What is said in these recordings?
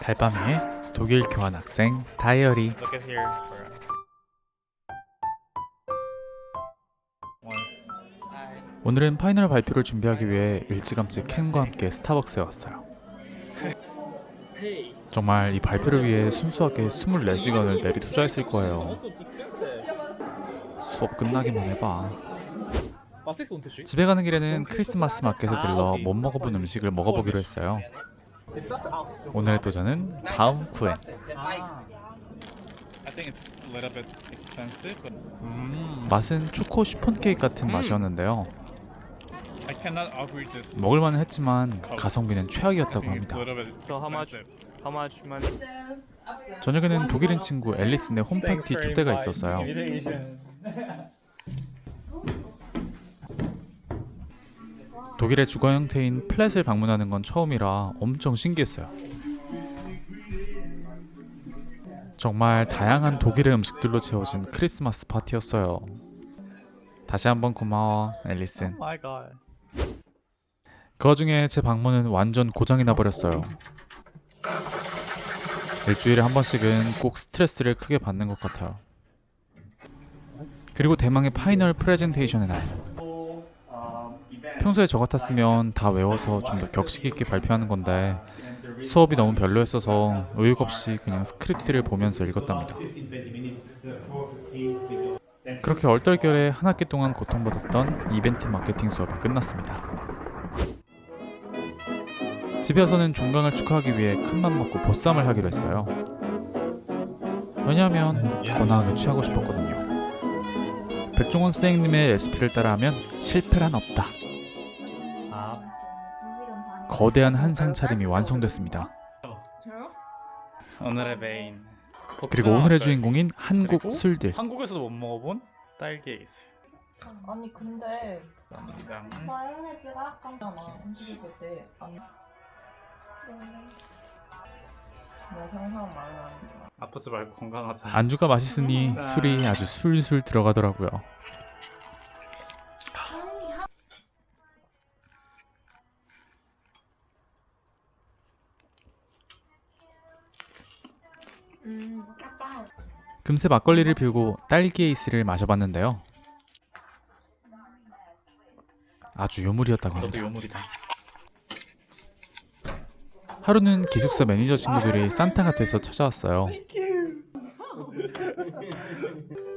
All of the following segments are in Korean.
달밤에 독일 교환학생 다이어리. Look at here. 오늘은 파이널 발표를 준비하기 위해 일찌감치 켄과 함께 스타벅스에 왔어요. 정말 이 발표를 위해 순수하게 24시간을 내리 투자했을 거예요. 수업 끝나기만 해봐. 집에 가는 길에는 크리스마스 마켓에 들러 못 먹어본 음식을 먹어보기로 했어요. 오늘의 도전은 바움쿠엔. I think it's a little bit expensive, but 맛은 초코 시폰 케이크 같은 맛이었는데요. I cannot agree this. 먹을만은 했지만 가성비는 I 최악이었다고 think it's 합니다. a little bit So how much money? 저녁에는 독일인 친구 앨리슨의 홈파티 초대가 있었어요. 독일의 주거 형태인 플랫을 방문하는 건 처음이라 엄청 신기했어요. 정말 다양한 독일의 음식들로 채워진 크리스마스 파티였어요. 다시 한번 고마워, 앨리슨. My God. 그 와중에 제 방문은 완전 고장이 나버렸어요. 일주일에 한 번씩은 꼭 스트레스를 크게 받는 것 같아요. 그리고 대망의 파이널 프레젠테이션의 날. 평소에 저 같았으면 다 외워서 좀 더 격식 있게 발표하는 건데 수업이 너무 별로였어서 의욕 없이 그냥 스크립트를 보면서 읽었답니다. 그렇게 얼떨결에 한 학기 동안 고통받았던 이벤트 마케팅 수업이 끝났습니다. 집에 와서는 종강을 축하하기 위해 큰맘 먹고 보쌈을 하기로 했어요. 왜냐하면 거나하게 취하고 싶었거든요. 백종원 선생님의 레시피를 따라하면 실패란 없다. 거대한 한상 차림이 완성됐습니다. 오늘의 메인. 그리고 오늘의 주인공인 한국 술들. 한국에서도 못 먹어본 딸기 에이스. 아니 근데 감사합니다. 마요네즈가 아까잖아 음식했을 때 안... 내 상상 말로 하는 거야. 아프지 말고 건강하자. 안주가 맛있으니 술이 아주 술술 들어가더라고요. 금세 막걸리를 비우고 딸기 에이스를 마셔봤는데요. 아주 요물이었다고 너도 합니다. 요물이다. 하루는 기숙사 매니저 친구들이 산타가 돼서 찾아왔어요.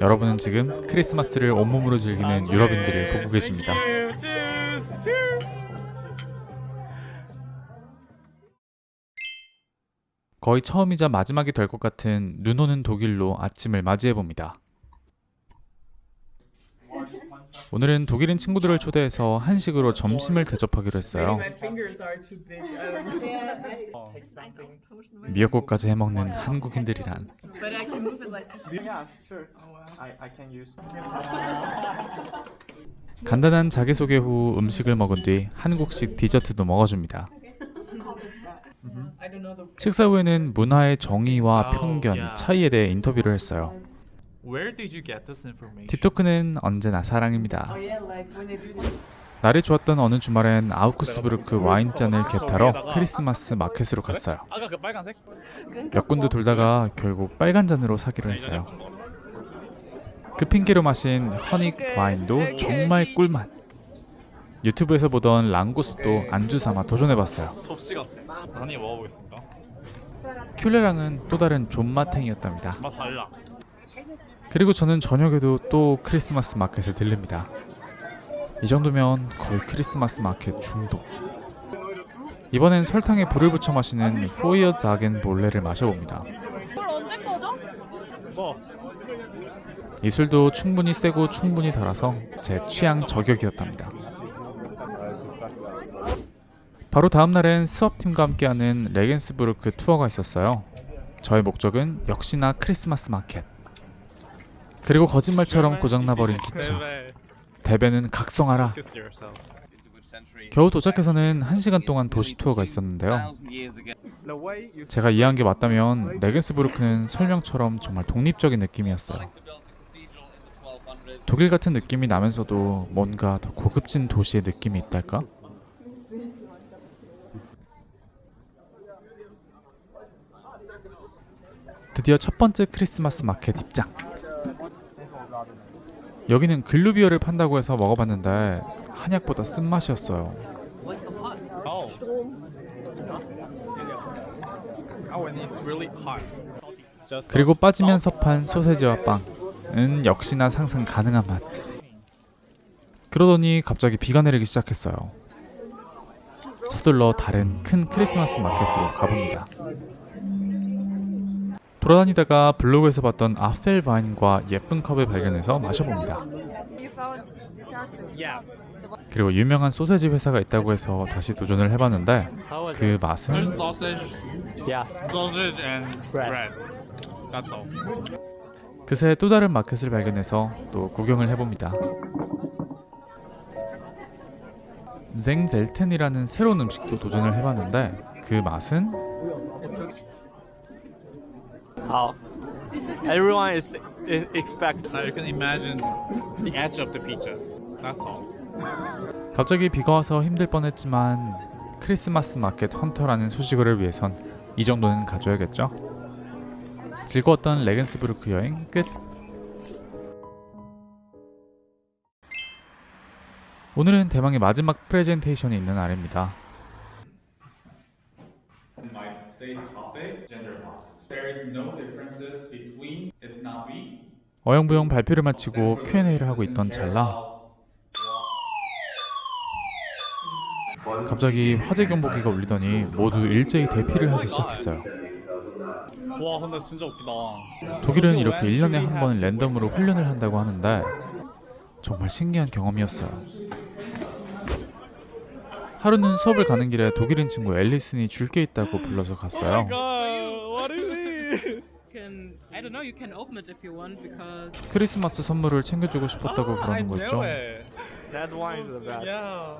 여러분은 지금 크리스마스를 온몸으로 즐기는 유럽인들을 보고 계십니다. 거의 처음이자 마지막이 될 것 같은 눈 오는 독일로 아침을 맞이해봅니다. 오늘은 독일인 친구들을 초대해서 한식으로 점심을 대접하기로 했어요. 미역국까지 해먹는 한국인들이란. 간단한 자기소개 후 음식을 먹은 뒤 한국식 디저트도 먹어줍니다. 식사 후에는 문화의 정의와 편견, 차이에 대해 인터뷰를 했어요. Where did you get this information? 딥토크는 언제나 사랑입니다. 날이 좋았던 어느 주말엔 아우크스부르크 와인잔을 겟하러 크리스마스 마켓으로 갔어요. 아까 그 빨간색? 몇 군데 돌다가 결국 빨간 잔으로 사기로 했어요. 그 핑계로 마신 허닉 와인도 정말 꿀맛. 유튜브에서 보던 랑구스도 안주 삼아 도전해봤어요. 접시 같아. 한입 먹어보겠습니다. 큘레랑은 또 다른 존맛탱이였답니다. 맛 달라. 그리고 저는 저녁에도 또 크리스마스 마켓에 들립니다. 이 정도면 거의 크리스마스 마켓 중독. 이번엔 설탕에 불을 붙여 마시는 포이어 자겐 볼레를 마셔봅니다. 이걸 언제 꺼져? 뭐? 이 술도 충분히 세고 충분히 달아서 제 취향 저격이었답니다. 바로 다음 날엔 수업팀과 함께하는 레겐스부르크 투어가 있었어요. 저의 목적은 역시나 크리스마스 마켓. 그리고 거짓말처럼 고장나버린 기차. 대배는 각성하라. 겨우 도착해서는 1시간 동안 도시 투어가 있었는데요. 제가 이해한 게 맞다면 레겐스부르크는 설명처럼 정말 독립적인 느낌이었어요. 독일 같은 느낌이 나면서도 뭔가 더 고급진 도시의 느낌이 있달까? 드디어 첫 번째 크리스마스 마켓 입장. 여기는 글루비어를 판다고 해서 먹어봤는데 한약보다 쓴맛이었어요. Oh. Oh, and it's really hot. Just 그리고 빠지면서 판 소세지와 빵은 역시나 상상 가능한 맛. 그러더니 갑자기 비가 내리기 시작했어요. 서둘러 다른 큰 크리스마스 마켓으로 가봅니다. 돌아다니다가 블로그에서 봤던 아펠 와인과 예쁜 컵을 발견해서 마셔봅니다. yeah. 그리고 유명한 소세지 회사가 있다고 해서 다시 도전을 해봤는데 How was 그 it? There's 맛은 sausage, Yeah. sausage and Bread. bread. That's all. 그새 또 다른 마켓을 발견해서 또 구경을 해봅니다. 쟁젤텐이라는 새로운 음식도 도전을 해봤는데 그 맛은 How? Everyone is expect. Now you can imagine the edge of the pizza. That's all. 갑자기 비가 와서 힘들 뻔했지만 크리스마스 마켓 헌터라는 수식어를 위해선 이 정도는 가져야겠죠? 즐거웠던 레겐스부르크 여행 끝! 오늘은 대망의 마지막 프레젠테이션이 있는 날입니다. My today's topic, gender loss. There is no differences between if not we. 어영부영 발표를 마치고 Q&A를 하고 있던 찰나 갑자기 화재 경보기가 울리더니 모두 일제히 대피를 하기 시작했어요. 와, 근데 진짜 웃기다. 독일은 이렇게 1년에 한 번 랜덤으로 훈련을 한다고 하는데 정말 신기한 경험이었어요. 하루는 수업을 가는 길에 독일인 친구 앨리슨이 줄 게 있다고 불러서 갔어요. What is it? I don't know, you can open it if you want because 크리스마스 선물을 챙겨주고 싶었다고 그러는 거 있죠. That one is the best. Yeah.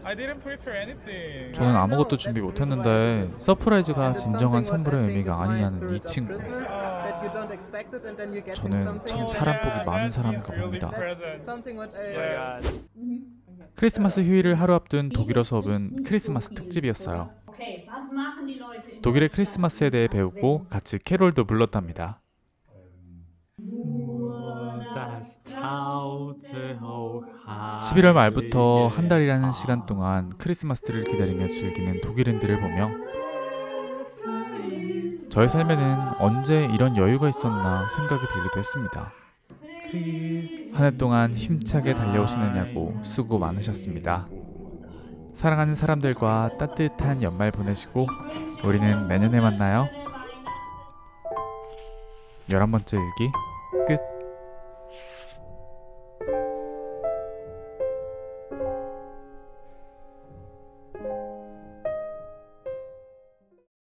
I didn't prepare anything. 저는 아무것도 준비 못했는데 서프라이즈가 진정한 선물의 의미가 아니냐는 이 친구. 저는 참 사람 복이 많은 사람인가 봅니다. something what Oh my God. 크리스마스 휴일을 하루 앞둔 독일어 수업은 크리스마스 특집이었어요. 독일의 크리스마스에 대해 배우고 같이 캐롤도 불렀답니다. 11월 말부터 한 달이라는 시간 동안 크리스마스를 기다리며 즐기는 독일인들을 보며 저의 삶에는 언제 이런 여유가 있었나 생각이 들기도 했습니다. 한 해 동안 힘차게 달려오시느냐고 수고 많으셨습니다. 사랑하는 사람들과 따뜻한 연말 보내시고 우리는 내년에 만나요. 11번째 일기 끝.